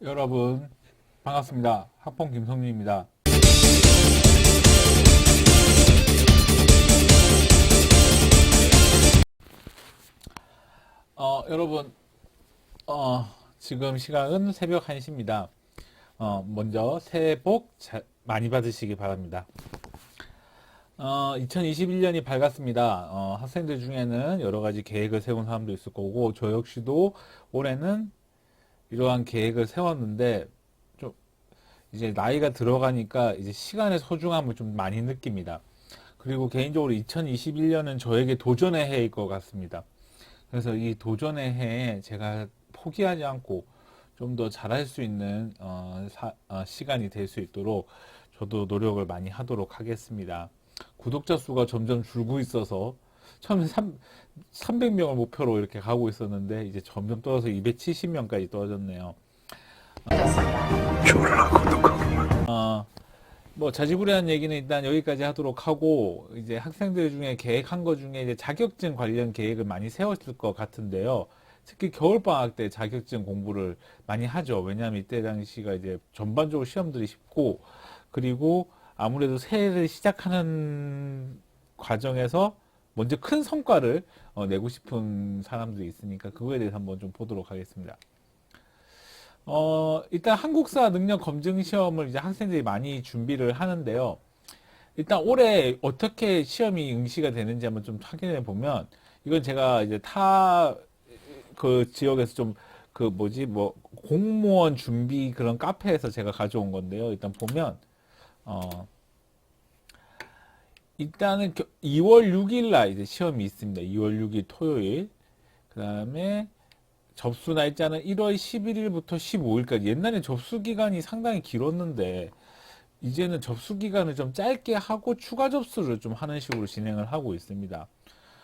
여러분 반갑습니다. 학봉 김성민입니다. 여러분 지금 시각은 새벽 1시입니다. 먼저 새해 복 많이 받으시기 바랍니다. 2021년이 밝았습니다. 학생들 중에는 여러 가지 계획을 세운 사람도 있을 거고 저 역시도 올해는 이러한 계획을 세웠는데 좀 이제 나이가 들어가니까 이제 시간의 소중함을 좀 많이 느낍니다. 그리고 개인적으로 2021년은 저에게 도전의 해일 것 같습니다. 그래서 이 도전의 해에 제가 포기하지 않고 좀 더 잘할 수 있는 시간이 될 수 있도록 저도 노력을 많이 하도록 하겠습니다. 구독자 수가 점점 줄고 있어서 처음에 300명을 목표로 이렇게 가고 있었는데 이제 점점 떨어져서 270명까지 떨어졌네요. 졸라 고독하구만. 뭐 자지부리한 얘기는 일단 여기까지 하도록 하고 이제 학생들 중에 계획한 것 중에 이제 자격증 관련 계획을 많이 세웠을 것 같은데요. 특히 겨울방학 때 자격증 공부를 많이 하죠. 왜냐하면 이때 당시가 이제 전반적으로 시험들이 쉽고 그리고 아무래도 새해를 시작하는 과정에서 먼저 큰 성과를 내고 싶은 사람들이 있으니까 그거에 대해서 한번 좀 보도록 하겠습니다. 일단 한국사 능력 검증 시험을 이제 학생들이 많이 준비를 하는데요. 일단 올해 어떻게 시험이 응시가 되는지 한번 좀 확인해 보면 이건 제가 이제 타 그 지역에서 좀 그 뭐지 뭐 공무원 준비 그런 카페에서 제가 가져온 건데요. 일단 보면 일단은 2월 6일 날 이제 시험이 있습니다. 2월 6일 토요일. 그 다음에 접수 날짜는 1월 11일부터 15일까지. 옛날에 접수 기간이 상당히 길었는데 이제는 접수 기간을 좀 짧게 하고 추가 접수를 좀 하는 식으로 진행을 하고 있습니다.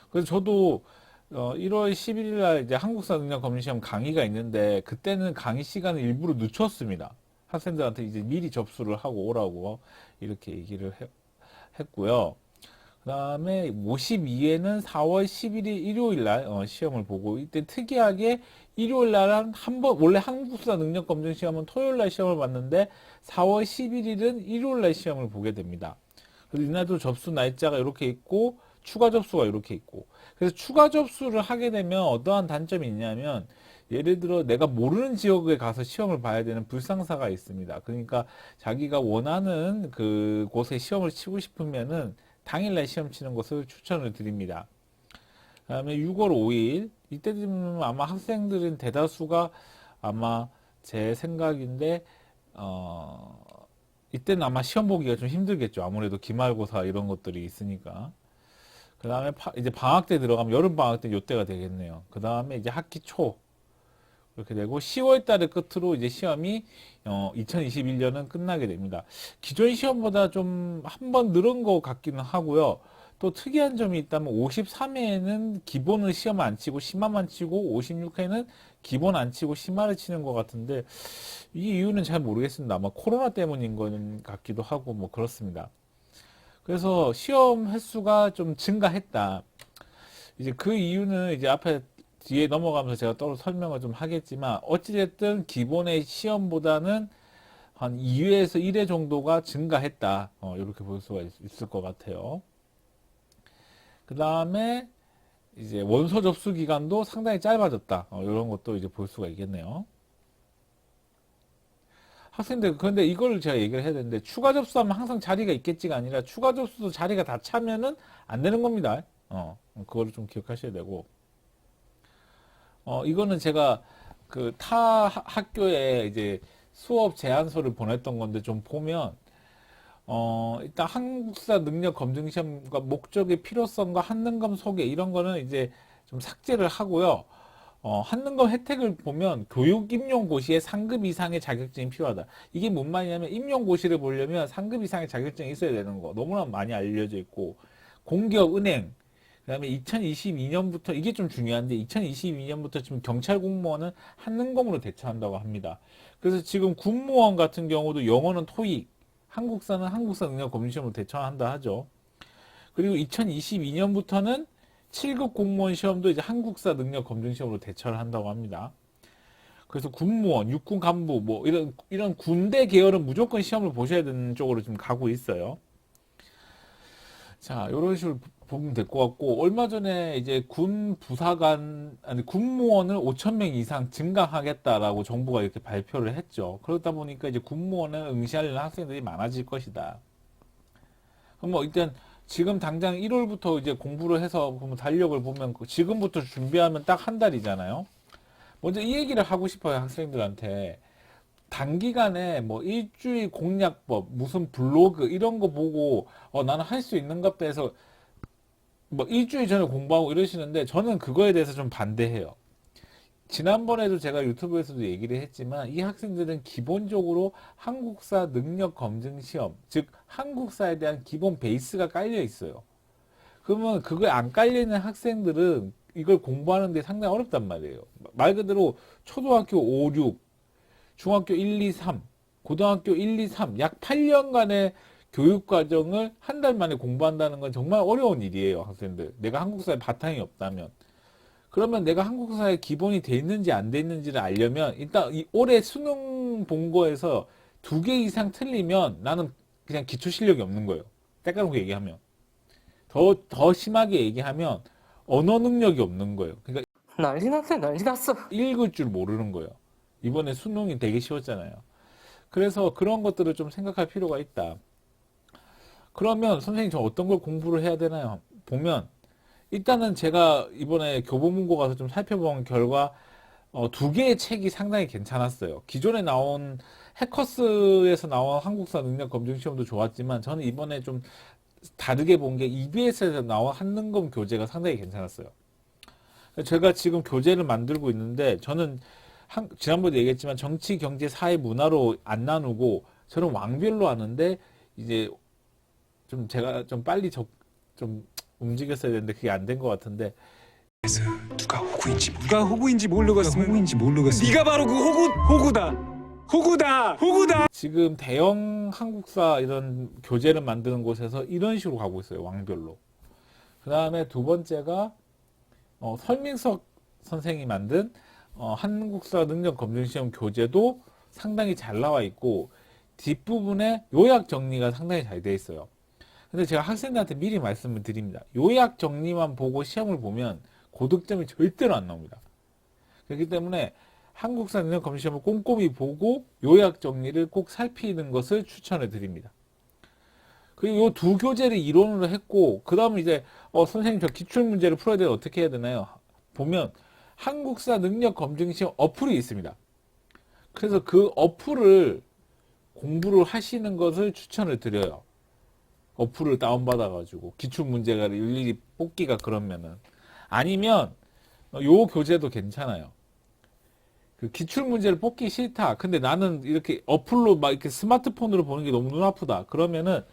그래서 저도 1월 11일 날 이제 한국사 능력 검증 시험 강의가 있는데 그때는 강의 시간을 일부러 늦췄습니다. 학생들한테 이제 미리 접수를 하고 오라고 이렇게 얘기를 했고요. 그 다음에 52회는 4월 11일 일요일 날 시험을 보고 이때 특이하게 일요일 날은 한번 원래 한국사 능력 검증 시험은 토요일 날 시험을 봤는데 4월 11일은 일요일 날 시험을 보게 됩니다. 그래서 이날도 접수 날짜가 이렇게 있고 추가 접수가 이렇게 있고 그래서 추가 접수를 하게 되면 어떠한 단점이 있냐면 예를 들어 내가 모르는 지역에 가서 시험을 봐야 되는 불상사가 있습니다. 그러니까 자기가 원하는 그 곳에 시험을 치고 싶으면은 당일날 시험 치는 것을 추천을 드립니다. 그다음에 6월 5일 이때쯤 아마 학생들은 대다수가 아마 제 생각인데 이때는 아마 시험 보기가 좀 힘들겠죠. 아무래도 기말고사 이런 것들이 있으니까. 그 다음에 이제 방학 때 들어가면 여름 방학 때 요때가 되겠네요. 그 다음에 이제 학기 초 그렇게 되고 10월 달을 끝으로 이제 시험이 2021년은 끝나게 됩니다. 기존 시험보다 좀 한 번 늘은 것 같기는 하고요. 또 특이한 점이 있다면 53회에는 기본을 시험 안 치고 심화만 치고 56회는 기본 안 치고 심화를 치는 것 같은데 이 이유는 잘 모르겠습니다. 아마 코로나 때문인 것 같기도 하고 뭐 그렇습니다. 그래서 시험 횟수가 좀 증가했다. 이제 그 이유는 이제 앞에 뒤에 넘어가면서 제가 따로 설명을 좀 하겠지만 어찌됐든 기본의 시험보다는 한 2회에서 1회 정도가 증가했다. 이렇게 볼 수가 있을 것 같아요. 그 다음에 이제 원서 접수 기간도 상당히 짧아졌다. 이런 것도 이제 볼 수가 있겠네요. 학생들, 그런데 이걸 제가 얘기를 해야 되는데, 추가 접수하면 항상 자리가 있겠지가 아니라, 추가 접수도 자리가 다 차면은 안 되는 겁니다. 그거를 좀 기억하셔야 되고. 이거는 제가 그 타 학교에 이제 수업 제안서를 보냈던 건데, 좀 보면, 일단 한국사 능력 검증 시험과 목적의 필요성과 한능검 소개, 이런 거는 이제 좀 삭제를 하고요. 한능검 혜택을 보면 교육 임용고시에 상급 이상의 자격증이 필요하다. 이게 뭔 말이냐면 임용고시를 보려면 상급 이상의 자격증이 있어야 되는 거. 너무나 많이 알려져 있고 공기업, 은행, 그다음에 2022년부터 이게 좀 중요한데 2022년부터 지금 경찰 공무원은 한능검으로 대처한다고 합니다. 그래서 지금 군무원 같은 경우도 영어는 토익, 한국사는 한국사 능력 검증 시험으로 대처한다 하죠. 그리고 2022년부터는 7급 공무원 시험도 이제 한국사 능력 검증 시험으로 대처를 한다고 합니다. 그래서 군무원, 육군 간부, 뭐 이런 군대 계열은 무조건 시험을 보셔야 되는 쪽으로 지금 가고 있어요. 자, 이런 식으로 보면 될 것 같고, 얼마 전에 이제 군 부사관, 아니, 군무원을 5천 명 이상 증강하겠다라고 정부가 이렇게 발표를 했죠. 그러다 보니까 이제 군무원에 응시하려는 학생들이 많아질 것이다. 그럼 뭐 일단 지금 당장 1월부터 이제 공부를 해서 보면 달력을 보면 지금부터 준비하면 딱 한 달이잖아요. 먼저 이 얘기를 하고 싶어요, 학생들한테. 단기간에 뭐 일주일 공략법, 무슨 블로그 이런 거 보고 나는 할 수 있는가 해서 뭐 일주일 전에 공부하고 이러시는데 저는 그거에 대해서 좀 반대해요. 지난번에도 제가 유튜브에서도 얘기를 했지만 이 학생들은 기본적으로 한국사 능력 검증 시험, 즉 한국사에 대한 기본 베이스가 깔려 있어요. 그러면 그거에 안 깔리는 학생들은 이걸 공부하는데 상당히 어렵단 말이에요. 말 그대로 초등학교 5, 6, 중학교 1, 2, 3, 고등학교 1, 2, 3, 약 8년간의 교육 과정을 한 달 만에 공부한다는 건 정말 어려운 일이에요, 학생들. 내가 한국사에 바탕이 없다면. 그러면 내가 한국사에 기본이 돼 있는지 안 돼 있는지를 알려면 일단 이 올해 수능 본 거에서 2개 이상 틀리면 나는 그냥 기초 실력이 없는 거예요. 때까놓고 얘기하면. 더 심하게 얘기하면 언어 능력이 없는 거예요. 그러니까 난리 났네, 난리 났어. 읽을 줄 모르는 거예요. 이번에 수능이 되게 쉬웠잖아요. 그래서 그런 것들을 좀 생각할 필요가 있다. 그러면 선생님 저 어떤 걸 공부를 해야 되나요? 보면 일단은 제가 이번에 교보문고 가서 좀 살펴본 결과 2개의 책이 상당히 괜찮았어요. 기존에 나온 해커스에서 나온 한국사 능력 검증 시험도 좋았지만 저는 이번에 좀 다르게 본 게 EBS에서 나온 한능검 교재가 상당히 괜찮았어요. 제가 지금 교재를 만들고 있는데 저는 지난번에 얘기했지만 정치, 경제, 사회, 문화로 안 나누고 저는 왕별로 하는데 이제 좀 제가 좀 빨리 좀 움직였어야 되는데 그게 안 된 것 같은데 누가 호구인지 모르겠으면 네가 바로 그 호구다. 지금 대형 한국사 이런 교재를 만드는 곳에서 이런 식으로 가고 있어요. 왕별로. 그 다음에 두 번째가 설민석 선생이 만든 한국사 능력 검증 시험 교재도 상당히 잘 나와 있고 뒷부분에 요약 정리가 상당히 잘 돼 있어요. 근데 제가 학생들한테 미리 말씀을 드립니다. 요약 정리만 보고 시험을 보면 고득점이 절대로 안 나옵니다. 그렇기 때문에 한국사 능력 검증 시험을 꼼꼼히 보고 요약 정리를 꼭 살피는 것을 추천해 드립니다. 그리고 이 두 교재를 이론으로 했고 그 다음에 이제 선생님 저 기출문제를 풀어야 되는데 어떻게 해야 되나요? 보면 한국사 능력 검증 시험 어플이 있습니다. 그래서 그 어플을 공부를 하시는 것을 추천을 드려요. 어플을 다운받아가지고 기출문제가 일일이 뽑기가 그러면은 아니면 요 교재도 괜찮아요. 그 기출문제를 뽑기 싫다. 근데 나는 이렇게 어플로 막 이렇게 스마트폰으로 보는 게 너무 눈 아프다. 그러면은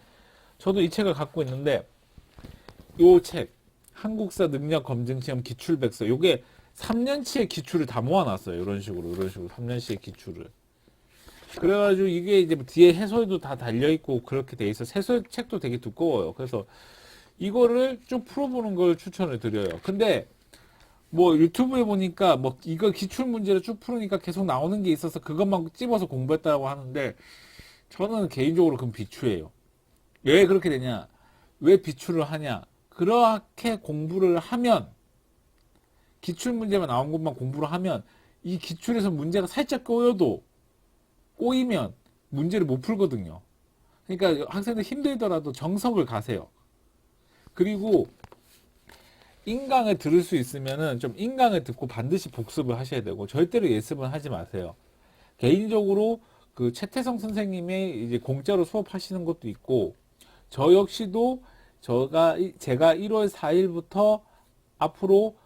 저도 이 책을 갖고 있는데 요 책 한국사 능력 검증 시험 기출백서 요게 3년치의 기출을 다 모아놨어요. 이런 식으로 3년치의 기출을. 그래가지고 이게 이제 뒤에 해설도 다 달려있고 그렇게 돼 있어. 해설 책도 되게 두꺼워요. 그래서 이거를 쭉 풀어보는 걸 추천을 드려요. 근데 뭐 유튜브에 보니까 뭐 이거 기출 문제를 쭉 풀으니까 계속 나오는 게 있어서 그것만 찝어서 공부했다고 하는데 저는 개인적으로 그건 비추예요. 왜 그렇게 되냐? 왜 비추를 하냐? 그렇게 공부를 하면 기출 문제만 나온 것만 공부를 하면 이 기출에서 문제가 살짝 꼬이면 문제를 못 풀거든요. 그러니까 학생들 힘들더라도 정석을 가세요. 그리고 인강을 들을 수 있으면은 좀 인강을 듣고 반드시 복습을 하셔야 되고 절대로 예습은 하지 마세요. 개인적으로 그 최태성 선생님의 이제 공짜로 수업하시는 것도 있고 저 역시도 제가 1월 4일부터 앞으로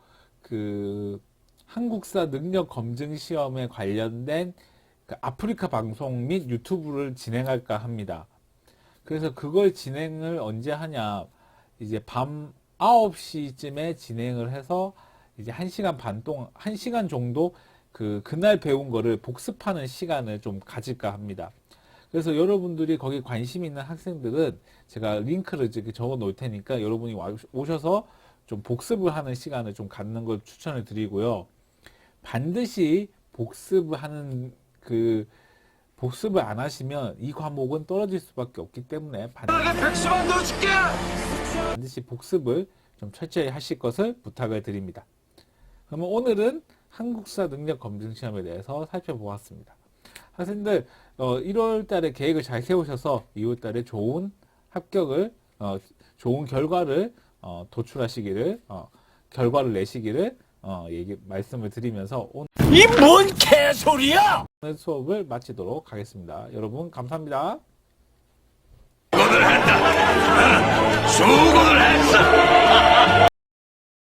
그 한국사 능력 검증 시험에 관련된 그 아프리카 방송 및 유튜브를 진행할까 합니다. 그래서 그걸 진행을 언제 하냐? 이제 밤 9시쯤에 진행을 해서 이제 1시간 반 동안, 1시간 정도 그날 배운 거를 복습하는 시간을 좀 가질까 합니다. 그래서 여러분들이 거기 관심 있는 학생들은 제가 링크를 이렇게 적어 놓을 테니까 여러분이 오셔서 좀 복습을 하는 시간을 좀 갖는 걸 추천을 드리고요. 반드시 복습하는 그 복습을 안 하시면 이 과목은 떨어질 수밖에 없기 때문에 반드시 복습을 좀 철저히 하실 것을 부탁을 드립니다. 그러면 오늘은 한국사 능력 검증 시험에 대해서 살펴보았습니다. 학생들 1월 달에 계획을 잘 세우셔서 2월 달에 좋은 합격을 좋은 결과를 도출하시기를 결과를 내시기를 말씀을 드리면서 오늘 이 뭔 개소리야! 수업을 마치도록 하겠습니다. 여러분 감사합니다. 수고를 했어!